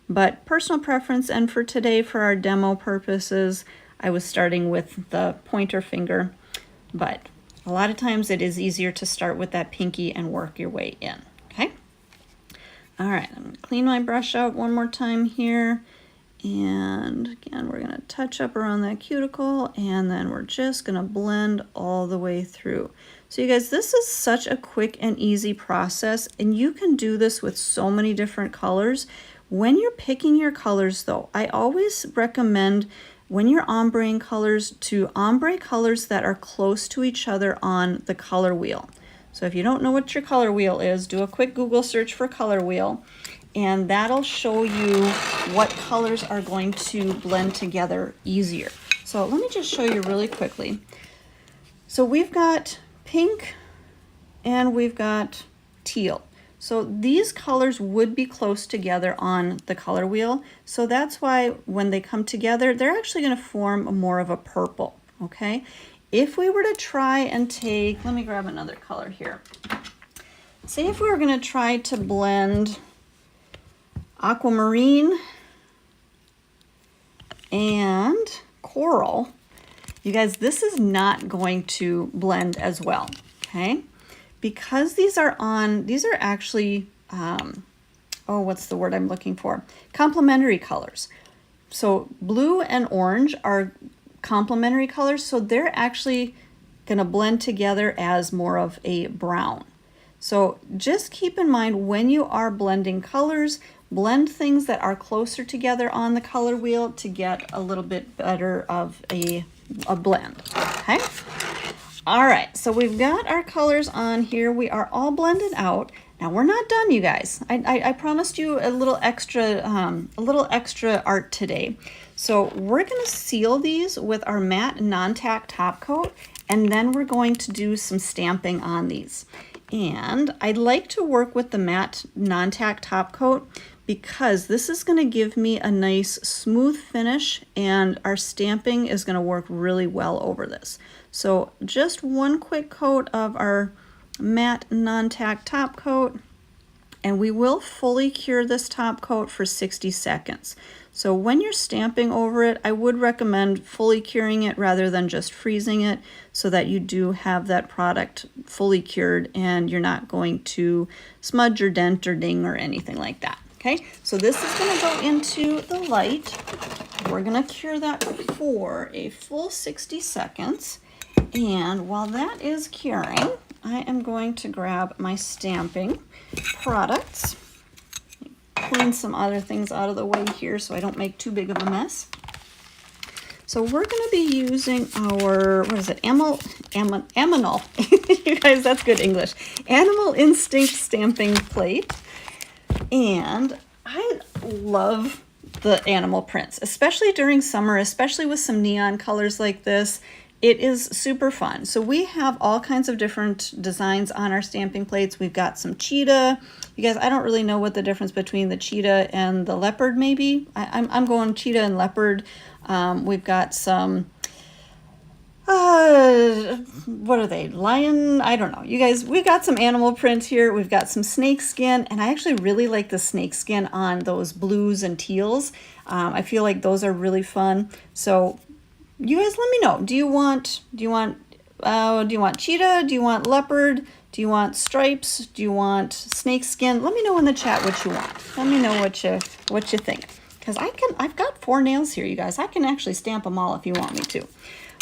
But personal preference, and for today for our demo purposes, I was starting with the pointer finger, but a lot of times it is easier to start with that pinky and work your way in. Okay. All right, I'm going to clean my brush out one more time here. And again, we're going to touch up around that cuticle, and then we're just going to blend all the way through. So you guys, this is such a quick and easy process, and you can do this with so many different colors. When you're picking your colors though, I always recommend when you're ombreing colors to ombre colors that are close to each other on the color wheel. So if you don't know what your color wheel is, do a quick Google search for color wheel, and that'll show you what colors are going to blend together easier. So let me just show you really quickly. So we've got pink and we've got teal. So these colors would be close together on the color wheel. So that's why when they come together, they're actually going to form more of a purple, okay? If we were to try and take, let me grab another color here. Say if we were going to try to blend Aquamarine and Coral, you guys, this is not going to blend as well, okay? Because these are actually, what's the word I'm looking for? Complementary colors. So blue and orange are complementary colors, so they're actually gonna blend together as more of a brown, So just keep in mind when you are blending colors, blend things that are closer together on the color wheel to get a little bit better of a blend, okay? All right, so we've got our colors on here. We are all blended out. Now we're not done, you guys. I promised you a little extra art today. So we're gonna seal these with our matte non-tack top coat, and then we're going to do some stamping on these. And I'd like to work with the matte non-tack top coat because this is going to give me a nice smooth finish, and our stamping is going to work really well over this. So just one quick coat of our matte non-tack top coat, and we will fully cure this top coat for 60 seconds. So when you're stamping over it, I would recommend fully curing it rather than just freezing it, so that you do have that product fully cured and you're not going to smudge or dent or ding or anything like that. Okay, so this is going to go into the light. We're going to cure that for a full 60 seconds. And while that is curing, I am going to grab my stamping products. Clean some other things out of the way here so I don't make too big of a mess. So we're going to be using our, what is it, Animal, you guys, that's good English, Animal Instinct stamping plate. And I love the animal prints, especially during summer, especially with some neon colors like this. It is super fun. So we have all kinds of different designs on our stamping plates. We've got some cheetah. You guys, I don't really know what the difference between the cheetah and the leopard maybe. I'm going cheetah and leopard. We've got some, what are they? Lion? I don't know. You guys, we've got some animal prints here. We've got some snake skin, and I actually really like the snake skin on those blues and teals. I feel like those are really fun. So you guys let me know. Do you want cheetah? Do you want leopard? Do you want stripes? Do you want snake skin? Let me know in the chat what you want. Let me know what you think. Because I've got 4 nails here, you guys. I can actually stamp them all if you want me to.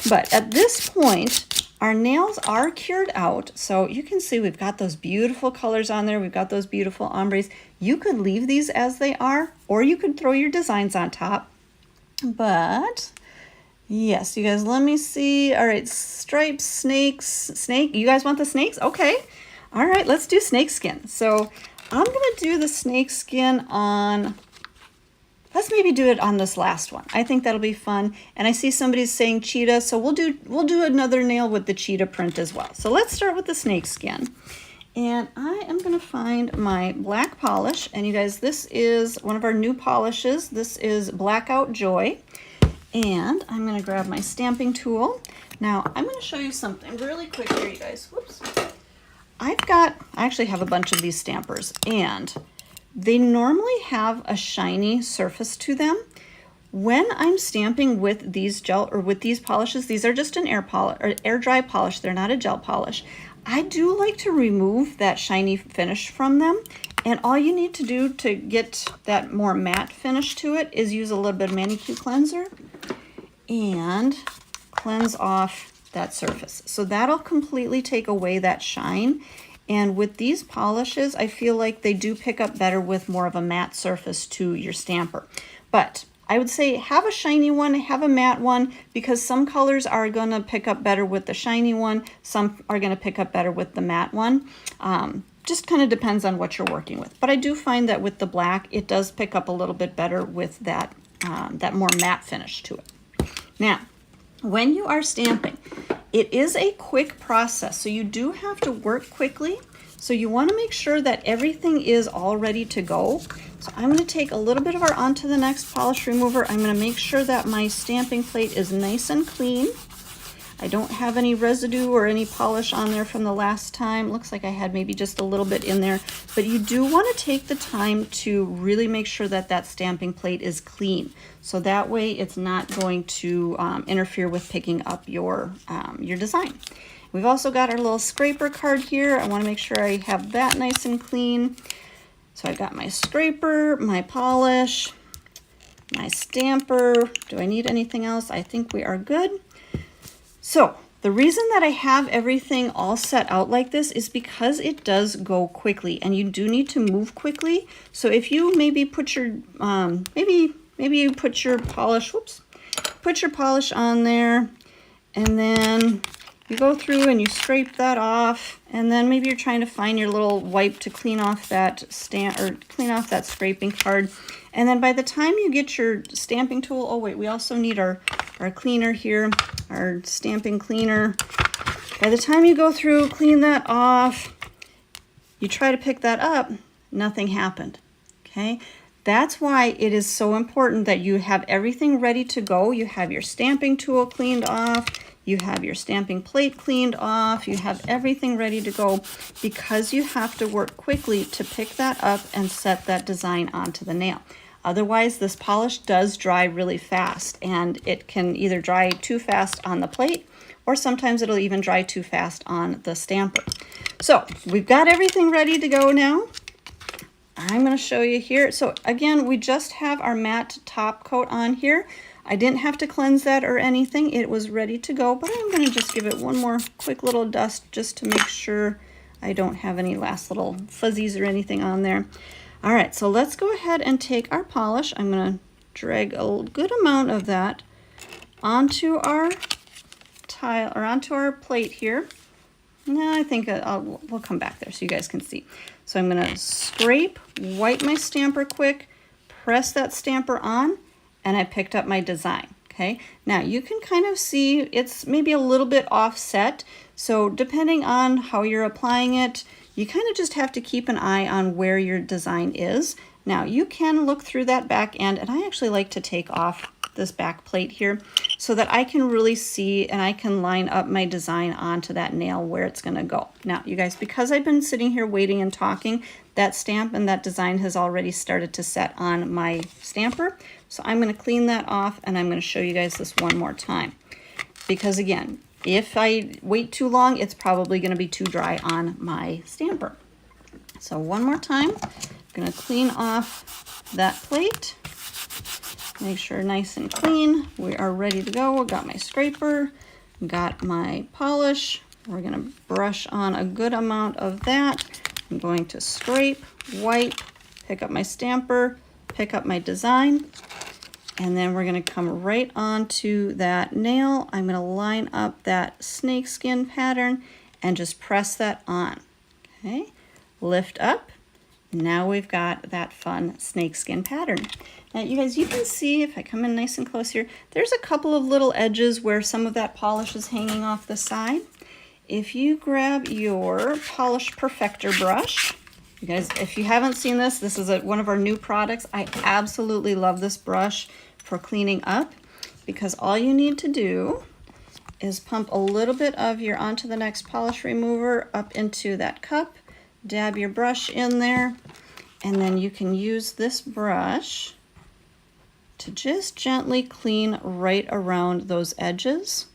But at this point, our nails are cured out. So you can see we've got those beautiful colors on there. We've got those beautiful ombres. You could leave these as they are, or you could throw your designs on top. But yes, you guys, let me see. All right, stripes, snake. You guys want the snakes? Okay. All right, let's do snake skin. So I'm going to do the snake skin on, let's maybe do it on this last one. I think that'll be fun. And I see somebody's saying cheetah, so we'll do another nail with the cheetah print as well. So let's start with the snake skin. And I am going to find my black polish. And you guys, this is one of our new polishes. This is Blackout Joy. And I'm going to grab my stamping tool. Now, I'm going to show you something really quick here, you guys. Whoops. I actually have a bunch of these stampers, and they normally have a shiny surface to them. When I'm stamping with these gel or with these polishes, these are just an air dry polish. They're not a gel polish. I do like to remove that shiny finish from them. And all you need to do to get that more matte finish to it is use a little bit of ManiQ Cleanser and cleanse off that surface. So that'll completely take away that shine. And with these polishes, I feel like they do pick up better with more of a matte surface to your stamper. But I would say have a shiny one, have a matte one, because some colors are going to pick up better with the shiny one. Some are going to pick up better with the matte one. Just kind of depends on what you're working with. But I do find that with the black, it does pick up a little bit better with that, that more matte finish to it. Now, when you are stamping, it is a quick process, so you do have to work quickly. So you want to make sure that everything is all ready to go. So I'm going to take a little bit of our onto the next polish remover. I'm going to make sure that my stamping plate is nice and clean. I don't have any residue or any polish on there from the last time. Looks like I had maybe just a little bit in there, but you do want to take the time to really make sure that that stamping plate is clean. So that way it's not going to interfere with picking up your design. We've also got our little scraper card here. I want to make sure I have that nice and clean. So I've got my scraper, my polish, my stamper. Do I need anything else? I think we are good. So The reason that I have everything all set out like this is because it does go quickly, and you do need to move quickly. So if you maybe put your, maybe you put your polish, put your polish on there, and then you go through and you scrape that off, and then maybe you're trying to find your little wipe to clean off that stamp, or clean off that scraping card. And then by the time you get your stamping tool, oh wait, we also need our cleaner here, our stamping cleaner. By the time you go through, clean that off, you try to pick that up, nothing happened, okay? That's why it is so important that you have everything ready to go. You have your stamping tool cleaned off, you have your stamping plate cleaned off, you have everything ready to go, because you have to work quickly to pick that up and set that design onto the nail. Otherwise, this polish does dry really fast, and it can either dry too fast on the plate, or sometimes it'll even dry too fast on the stamper. So we've got everything ready to go now. I'm going to show you here. So again, we just have our matte top coat on here. I didn't have to cleanse that or anything. It was ready to go, but I'm going to just give it one more quick little dust just to make sure I don't have any last little fuzzies or anything on there. All right, so let's go ahead and take our polish. I'm going to drag a good amount of that onto our tile, or onto our plate here. No, I think we'll come back there so you guys can see. So I'm going to scrape, wipe my stamper quick, press that stamper on, and I picked up my design. Okay, now you can kind of see it's maybe a little bit offset. So depending on how you're applying it, you kind of just have to keep an eye on where your design is. Now you can look through that back end, and I actually like to take off this back plate here so that I can really see and I can line up my design onto that nail where it's going to go. Now you guys, because I've been sitting here waiting and talking, that stamp and that design has already started to set on my stamper. So I'm going to clean that off, and I'm going to show you guys this one more time, because again, if I wait too long, it's probably going to be too dry on my stamper. So one more time, I'm going to clean off that plate. Make sure nice and clean. We are ready to go. Got my scraper, got my polish. We're going to brush on a good amount of that. I'm going to scrape, wipe, pick up my stamper, pick up my design, and then we're going to come right onto that nail. I'm going to line up that snakeskin pattern and just press that on. Okay, lift up. Now we've got that fun snakeskin pattern. Now you guys, you can see if I come in nice and close here, there's a couple of little edges where some of that polish is hanging off the side. If you grab your Polish Perfector brush, you guys, if you haven't seen this, this is one of our new products. I absolutely love this brush for cleaning up, because all you need to do is pump a little bit of your onto the next polish remover up into that cup, dab your brush in there, and then you can use this brush to just gently clean right around those edges,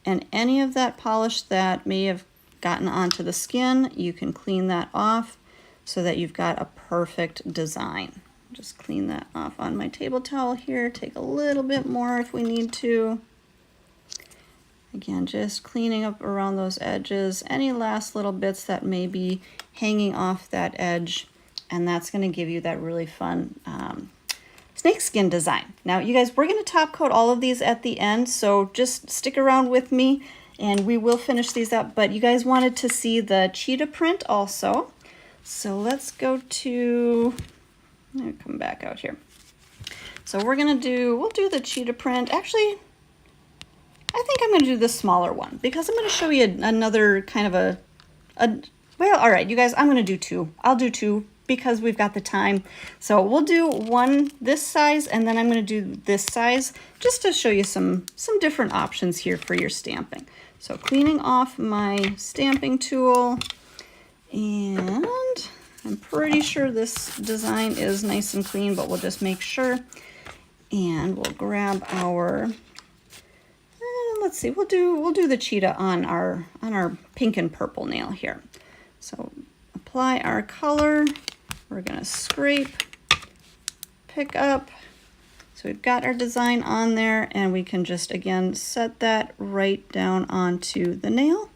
and any of that polish that may have gotten onto the skin, you can clean that off so that you've got a perfect design. Just clean that off on my table towel here, take a little bit more if we need to. Again, just cleaning up around those edges, any last little bits that may be hanging off that edge, and that's going to give you that really fun snakeskin design. Now you guys, we're going to top coat all of these at the end, so just stick around with me and we will finish these up. But you guys wanted to see the cheetah print also, so let's go to, let me come back out here. So we're going to do, we'll do the cheetah print. Actually, I think I'm going to do the smaller one, because I'm going to show you another kind of well, all right, you guys, I'm going to do two. I'll do two because we've got the time. So we'll do one this size, and then I'm going to do this size just to show you some different options here for your stamping. So cleaning off my stamping tool, and I'm pretty sure this design is nice and clean, but we'll just make sure. And we'll grab our, let's see, we'll do the cheetah on our pink and purple nail here. So apply our color. We're gonna scrape, pick up. So So we've got our design on there, and we can just, again, set that right down onto the nail.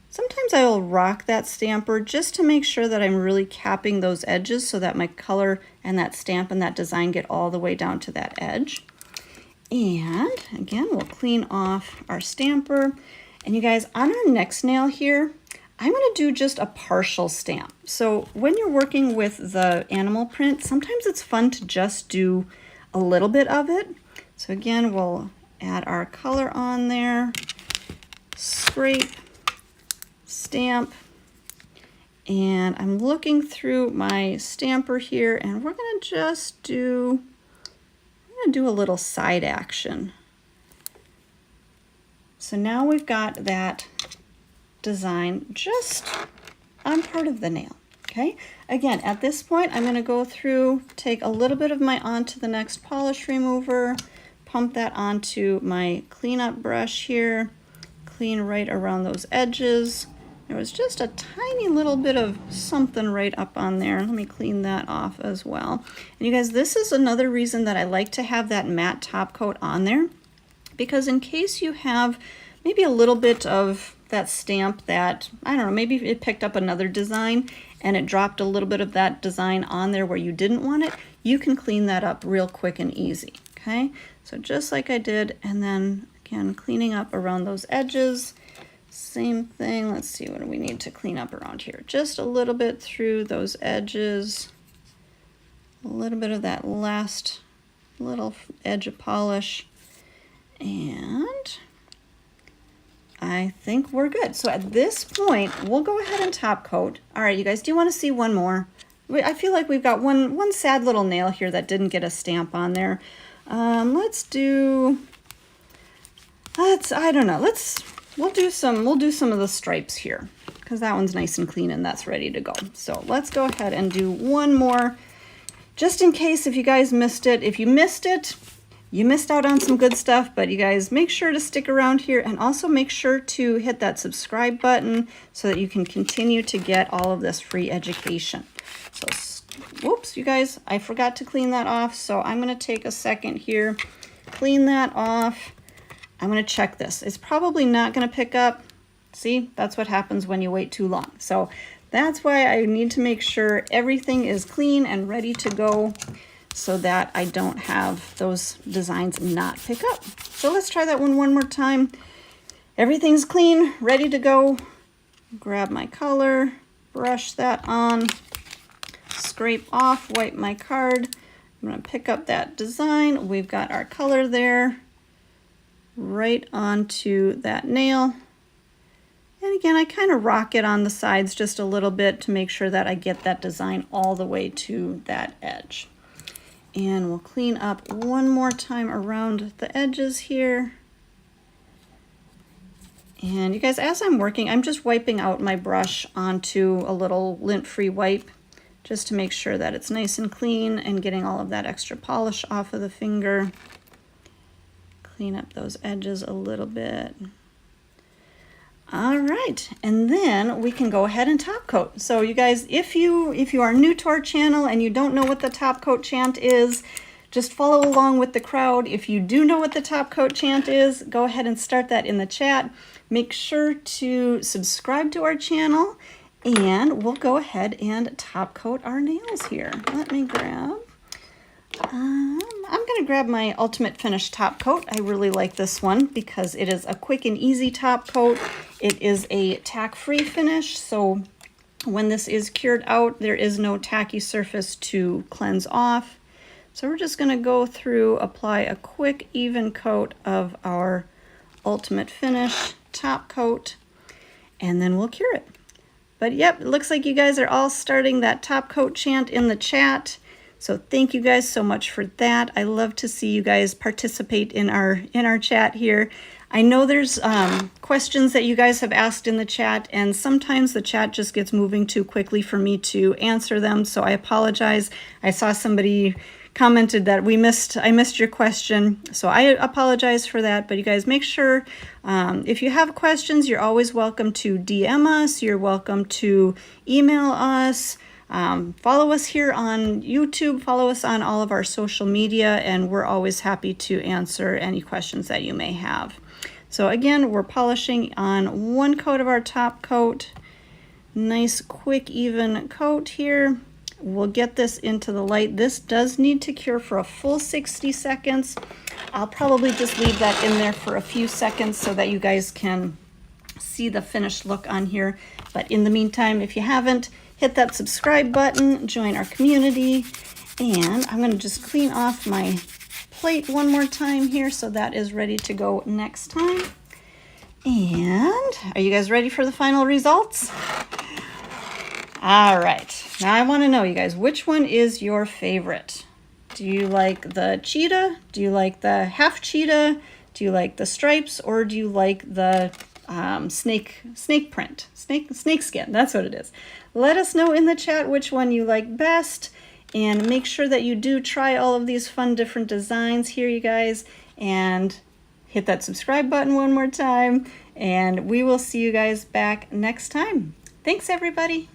Sometimes I will rock that stamper just to make sure that I'm really capping those edges so that my color and that stamp and that design get all the way down to that edge. And again, we'll clean off our stamper. And you guys, on our next nail here, I'm going to do just a partial stamp. So when you're working with the animal print, sometimes it's fun to just do a little bit of it. So again, we'll add our color on there, scrape, stamp, and I'm looking through my stamper here, and we're going to just do, I'm going to do a little side action. So now we've got that design just on part of the nail. Okay, again, at this point, I'm going to go through, take a little bit of my On to the Next polish remover, pump that onto my cleanup brush here, clean right around those edges. There was just a tiny little bit of something right up on there. Let me clean that off as well. And you guys, this is another reason that I like to have that matte top coat on there, because in case you have maybe a little bit of that stamp that, I don't know, maybe it picked up another design and it dropped a little bit of that design on there where you didn't want it, you can clean that up real quick and easy, okay? So just like I did, and then again, cleaning up around those edges, same thing. Let's see, what do we need to clean up around here? Just a little bit through those edges, a little bit of that last little edge of polish, and I think we're good. So at this point, we'll go ahead and top coat. All right, you guys, do you want to see one more? I feel like we've got one sad little nail here that didn't get a stamp on there. Let's do, I don't know, we'll do some of the stripes here, because that one's nice and clean and that's ready to go. So let's go ahead and do one more, just in case if you guys missed it. If you missed it, you missed out on some good stuff, but you guys make sure to stick around here, and also make sure to hit that subscribe button so that you can continue to get all of this free education. So, whoops, you guys, I forgot to clean that off, so I'm going to take a second here, clean that off. I'm going to check this. It's probably not going to pick up. See, that's what happens when you wait too long. So that's why I need to make sure everything is clean and ready to go, so that I don't have those designs not pick up. So let's try that one more time. Everything's clean, ready to go. Grab my color, brush that on, scrape off, wipe my card. I'm going to pick up that design. We've got our color there, right onto that nail. And again, I kind of rock it on the sides just a little bit to make sure that I get that design all the way to that edge. And we'll clean up one more time around the edges here. And you guys, as I'm working, I'm just wiping out my brush onto a little lint-free wipe, just to make sure that it's nice and clean and getting all of that extra polish off of the finger. Clean up those edges a little bit. All right, and then we can go ahead and top coat. So you guys, if you are new to our channel and you don't know what the top coat chant is, just follow along with the crowd. If you do know what the top coat chant is, go ahead and start that in the chat. Make sure to subscribe to our channel, and we'll go ahead and top coat our nails here. Let me grab, I'm gonna grab my Ultimate Finish top coat. I really like this one because it is a quick and easy top coat. It is a tack-free finish, so when this is cured out, there is no tacky surface to cleanse off. So we're just gonna go through, apply a quick, even coat of our Ultimate Finish top coat, and then we'll cure it. But yep, it looks like you guys are all starting that top coat chant in the chat. So thank you guys so much for that. I love to see you guys participate in our chat here. I know there's questions that you guys have asked in the chat, and sometimes the chat just gets moving too quickly for me to answer them, so I apologize. I saw somebody commented that I missed your question, so I apologize for that. But you guys, make sure if you have questions, you're always welcome to DM us. You're welcome to email us. Follow us here on YouTube, follow us on all of our social media, and we're always happy to answer any questions that you may have. So again, we're polishing on one coat of our top coat. Nice, quick, even coat here. We'll get this into the light. This does need to cure for a full 60 seconds. I'll probably just leave that in there for a few seconds so that you guys can see the finished look on here. But in the meantime, if you haven't, hit that subscribe button, join our community, and I'm going to just clean off my plate one more time here so that is ready to go next time. And are you guys ready for the final results? All right, now I want to know, you guys, which one is your favorite? Do you like the cheetah? Do you like the half cheetah? Do you like the stripes, or do you like the snake print, snake skin? That's what it is. Let us know in the chat which one you like best, and make sure that you do try all of these fun different designs here, you guys, and hit that subscribe button one more time, and we will see you guys back next time. Thanks, everybody.